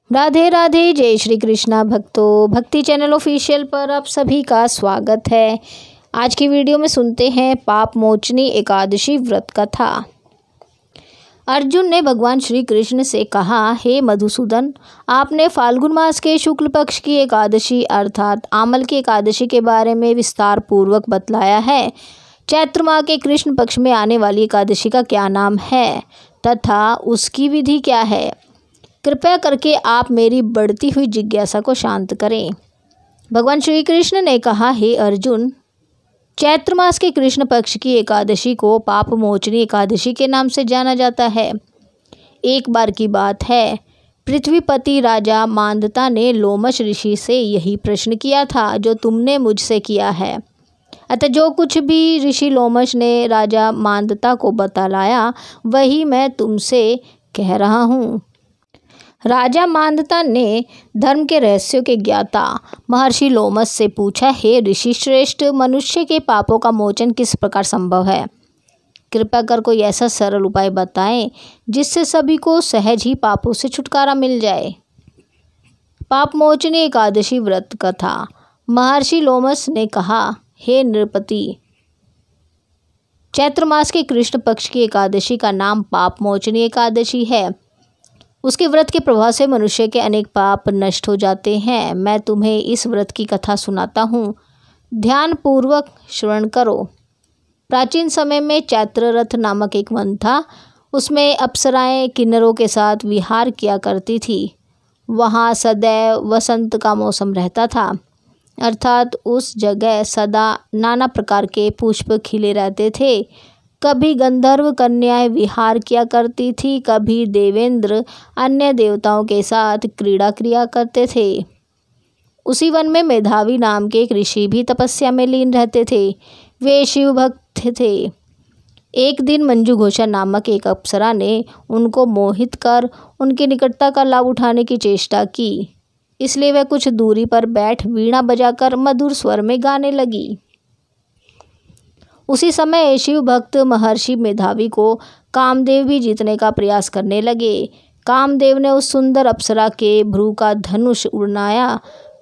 राधे राधे। जय श्री कृष्णा भक्तों, भक्ति चैनल ऑफिशियल पर आप सभी का स्वागत है। आज की वीडियो में सुनते हैं पाप मोचनी एकादशी व्रत कथा। अर्जुन ने भगवान श्री कृष्ण से कहा, हे मधुसूदन, आपने फाल्गुन मास के शुक्ल पक्ष की एकादशी अर्थात आमल की एकादशी के बारे में विस्तार पूर्वक बतलाया है। चैत्र माह के कृष्ण पक्ष में आने वाली एकादशी का क्या नाम है तथा उसकी विधि क्या है? कृपया करके आप मेरी बढ़ती हुई जिज्ञासा को शांत करें। भगवान श्री कृष्ण ने कहा, हे अर्जुन, चैत्र मास के कृष्ण पक्ष की एकादशी को पाप मोचनी एकादशी के नाम से जाना जाता है। एक बार की बात है, पृथ्वीपति राजा मांदता ने लोमश ऋषि से यही प्रश्न किया था जो तुमने मुझसे किया है। अतः जो कुछ भी ऋषि लोमश ने राजा मांदता को बतलाया वही मैं तुमसे कह रहा हूँ। राजा मांदता ने धर्म के रहस्यों के ज्ञाता महर्षि लोमश से पूछा, हे ऋषि श्रेष्ठ, मनुष्य के पापों का मोचन किस प्रकार संभव है? कृपया कर कोई ऐसा सरल उपाय बताएं जिससे सभी को सहज ही पापों से छुटकारा मिल जाए। पाप मोचनी एकादशी व्रत कथा। महर्षि लोमश ने कहा, हे नृपति, चैत्र मास के कृष्ण पक्ष की एकादशी का नाम पाप मोचनी एकादशी है। उसके व्रत के प्रभाव से मनुष्य के अनेक पाप नष्ट हो जाते हैं। मैं तुम्हें इस व्रत की कथा सुनाता हूँ, ध्यान पूर्वक श्रवण करो। प्राचीन समय में चैत्ररथ नामक एक वन था। उसमें अप्सराएं किन्नरों के साथ विहार किया करती थी। वहाँ सदैव वसंत का मौसम रहता था, अर्थात उस जगह सदा नाना प्रकार के पुष्प खिले रहते थे। कभी गंधर्व कन्याएं विहार किया करती थी, कभी देवेंद्र अन्य देवताओं के साथ क्रीड़ा किया करते थे। उसी वन में मेधावी नाम के एक ऋषि भी तपस्या में लीन रहते थे। वे शिव भक्त थे। एक दिन मंजू घोषा नामक एक अप्सरा ने उनको मोहित कर उनकी निकटता का लाभ उठाने की चेष्टा की। इसलिए वह कुछ दूरी पर बैठ वीणा बजाकर मधुर स्वर में गाने लगी। उसी समय शिव भक्त महर्षि मेधावी को कामदेव भी जीतने का प्रयास करने लगे। कामदेव ने उस सुंदर अप्सरा के भ्रू का धनुष उड़ाया,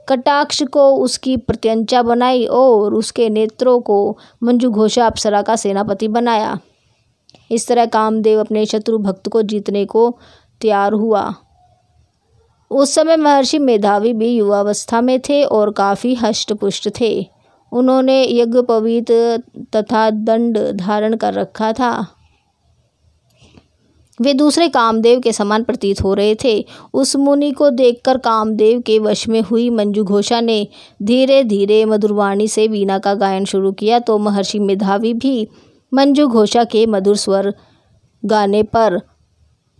कटाक्ष को उसकी प्रत्यंचा बनाई और उसके नेत्रों को मंजू घोषा अप्सरा का सेनापति बनाया। इस तरह कामदेव अपने शत्रु भक्त को जीतने को तैयार हुआ। उस समय महर्षि मेधावी भी युवावस्था में थे और काफ़ी हष्टपुष्ट थे। उन्होंने यज्ञोपवीत तथा दंड धारण कर रखा था। वे दूसरे कामदेव के समान प्रतीत हो रहे थे। उस मुनि को देखकर कामदेव के वश में हुई मंजू घोषा ने धीरे धीरे मधुरवाणी से वीणा का गायन शुरू किया तो महर्षि मेधावी भी मंजू घोषा के मधुर स्वर गाने पर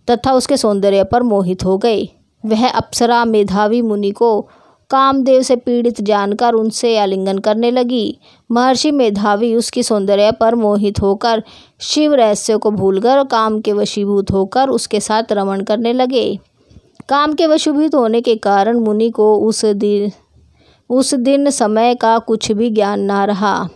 तथा उसके सौंदर्य पर मोहित हो गए। वह अप्सरा मेधावी मुनि को कामदेव से पीड़ित जानकर उनसे आलिंगन करने लगी। महर्षि मेधावी उसकी सौंदर्य पर मोहित होकर शिव रहस्य को भूलकर काम के वशीभूत होकर उसके साथ रमण करने लगे। काम के वशीभूत होने के कारण मुनि को उस दिन समय का कुछ भी ज्ञान ना रहा।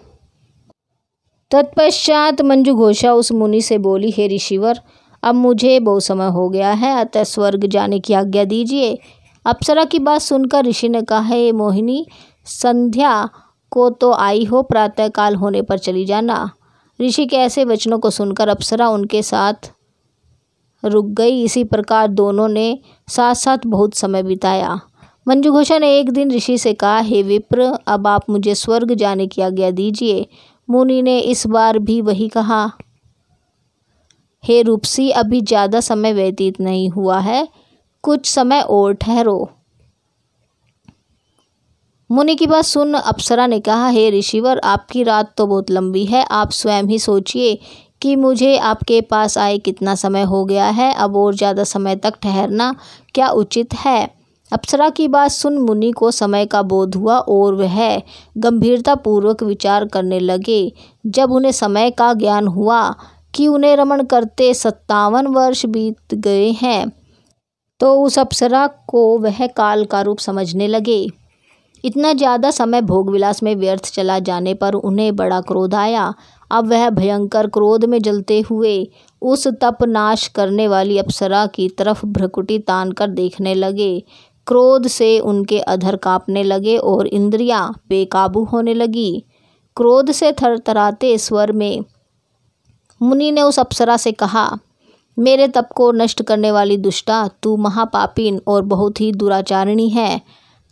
तत्पश्चात मंजू घोषा उस मुनि से बोली, हे ऋषिवर, अब मुझे बहुत समय हो गया है, अतः स्वर्ग जाने की आज्ञा दीजिए। अप्सरा की बात सुनकर ऋषि ने कहा, हे मोहिनी, संध्या को तो आई हो, प्रातःकाल होने पर चली जाना। ऋषि के ऐसे वचनों को सुनकर अप्सरा उनके साथ रुक गई। इसी प्रकार दोनों ने साथ साथ बहुत समय बिताया। मंजू घोषा ने एक दिन ऋषि से कहा, हे विप्र, अब आप मुझे स्वर्ग जाने की आज्ञा दीजिए। मुनि ने इस बार भी वही कहा। हे रूपसी, अभी ज़्यादा समय व्यतीत नहीं हुआ है, कुछ समय और ठहरो। मुनि की बात सुन अप्सरा ने कहा, हे ऋषिवर, आपकी रात तो बहुत लंबी है। आप स्वयं ही सोचिए कि मुझे आपके पास आए कितना समय हो गया है। अब और ज़्यादा समय तक ठहरना क्या उचित है? अप्सरा की बात सुन मुनि को समय का बोध हुआ और वह गंभीरतापूर्वक विचार करने लगे। जब उन्हें समय का ज्ञान हुआ कि उन्हें रमण करते 57 वर्ष बीत गए हैं तो उस अप्सरा को वह काल का रूप समझने लगे। इतना ज़्यादा समय भोग विलास में व्यर्थ चला जाने पर उन्हें बड़ा क्रोध आया। अब वह भयंकर क्रोध में जलते हुए उस तप नाश करने वाली अप्सरा की तरफ भ्रकुटी तान कर देखने लगे। क्रोध से उनके अधर कांपने लगे और इंद्रियां बेकाबू होने लगी। क्रोध से थरथराते स्वर में मुनि ने उस अप्सरा से कहा, मेरे तप को नष्ट करने वाली दुष्टा, तू महापापिन और बहुत ही दुराचारिणी है।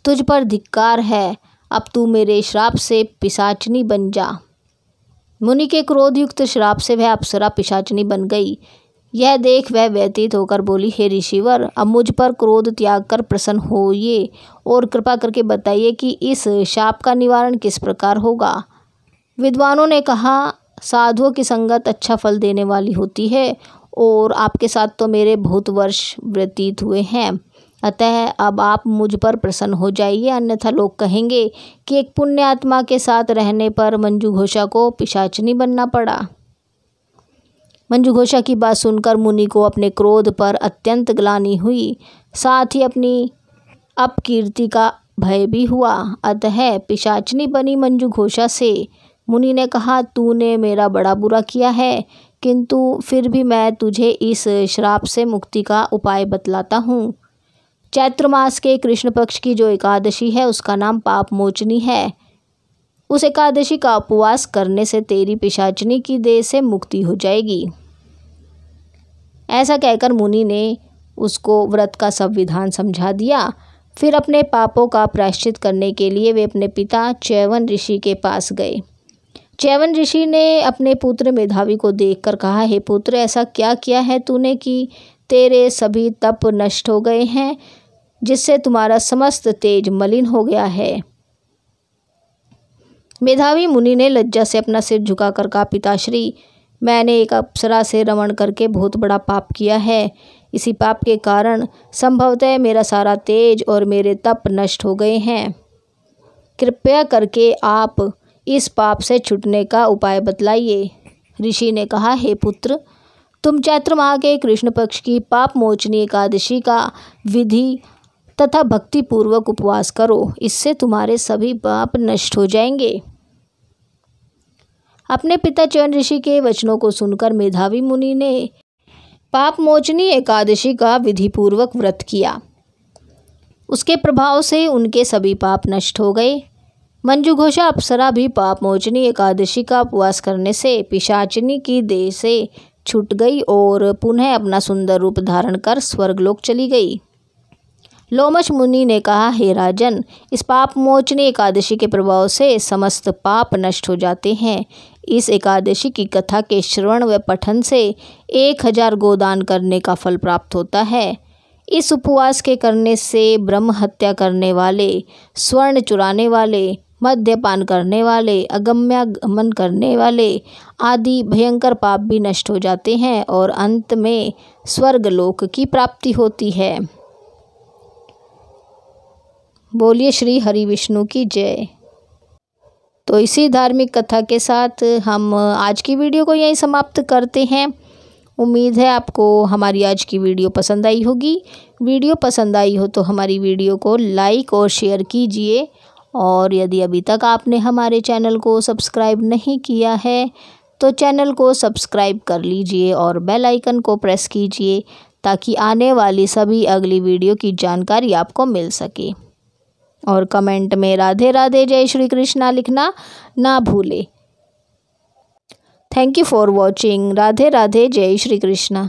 तुझ पर धिक्कार है। अब तू मेरे श्राप से पिशाचनी बन जा। मुनि के क्रोधयुक्त श्राप से वह अप्सरा पिशाचनी बन गई। यह देख वह व्यतीत होकर बोली, हे ऋषिवर, अब मुझ पर क्रोध त्याग कर प्रसन्न होइए और कृपा करके बताइए कि इस शाप का निवारण किस प्रकार होगा। विद्वानों ने कहा, साधुओं की संगत अच्छा फल देने वाली होती है और आपके साथ तो मेरे बहुत वर्ष व्यतीत हुए हैं। अतः अब आप मुझ पर प्रसन्न हो जाइए, अन्यथा लोग कहेंगे कि एक पुण्य आत्मा के साथ रहने पर मंजुघोषा को पिशाचनी बनना पड़ा। मंजुघोषा की बात सुनकर मुनि को अपने क्रोध पर अत्यंत ग्लानि हुई, साथ ही अपनी अपकीर्ति का भय भी हुआ। अतः पिशाचनी बनी मंजुघोषा से मुनि ने कहा, तूने मेरा बड़ा बुरा किया है, किंतु फिर भी मैं तुझे इस श्राप से मुक्ति का उपाय बतलाता हूँ। चैत्र मास के कृष्ण पक्ष की जो एकादशी है उसका नाम पाप मोचनी है। उस एकादशी का उपवास करने से तेरी पिशाचनी की देह से मुक्ति हो जाएगी। ऐसा कहकर मुनि ने उसको व्रत का सब विधान समझा दिया। फिर अपने पापों का प्रायश्चित करने के लिए वे अपने पिता च्यवन ऋषि के पास गए। च्यवन ऋषि ने अपने पुत्र मेधावी को देखकर कहा, हे पुत्र, ऐसा क्या किया है तूने कि तेरे सभी तप नष्ट हो गए हैं, जिससे तुम्हारा समस्त तेज मलिन हो गया है। मेधावी मुनि ने लज्जा से अपना सिर झुकाकर कहा, पिताश्री, मैंने एक अप्सरा से रमण करके बहुत बड़ा पाप किया है। इसी पाप के कारण संभवतः मेरा सारा तेज और मेरे तप नष्ट हो गए हैं। कृपया करके आप इस पाप से छूटने का उपाय बतलाइए। ऋषि ने कहा, हे पुत्र, तुम चैत्र माह के कृष्ण पक्ष की पाप मोचनी एकादशी का विधि तथा भक्ति पूर्वक उपवास करो, इससे तुम्हारे सभी पाप नष्ट हो जाएंगे। अपने पिता च्यवन ऋषि के वचनों को सुनकर मेधावी मुनि ने पाप मोचनी एकादशी का विधि पूर्वक व्रत किया। उसके प्रभाव से उनके सभी पाप नष्ट हो गए। मंजुघोषा अप्सरा भी पाप मोचनी एकादशी का उपवास करने से पिशाचिनी की देह से छूट गई और पुनः अपना सुंदर रूप धारण कर स्वर्गलोक चली गई। लोमश मुनि ने कहा, हे राजन, इस पाप मोचनी एकादशी के प्रभाव से समस्त पाप नष्ट हो जाते हैं। इस एकादशी की कथा के श्रवण व पठन से 1000 गोदान करने का फल प्राप्त होता है। इस उपवास के करने से ब्रह्म हत्या करने वाले, स्वर्ण चुराने वाले, मद्यपान करने वाले, अगम्यागमन करने वाले आदि भयंकर पाप भी नष्ट हो जाते हैं और अंत में स्वर्गलोक की प्राप्ति होती है। बोलिए श्री हरि विष्णु की जय। तो इसी धार्मिक कथा के साथ हम आज की वीडियो को यहीं समाप्त करते हैं। उम्मीद है आपको हमारी आज की वीडियो पसंद आई होगी। वीडियो पसंद आई हो तो हमारी वीडियो को लाइक और शेयर कीजिए, और यदि अभी तक आपने हमारे चैनल को सब्सक्राइब नहीं किया है तो चैनल को सब्सक्राइब कर लीजिए और बेल आइकन को प्रेस कीजिए, ताकि आने वाली सभी अगली वीडियो की जानकारी आपको मिल सके। और कमेंट में राधे राधे जय श्री कृष्णा लिखना ना भूले। Thank you for watching. Radhe Radhe जय श्री कृष्णा।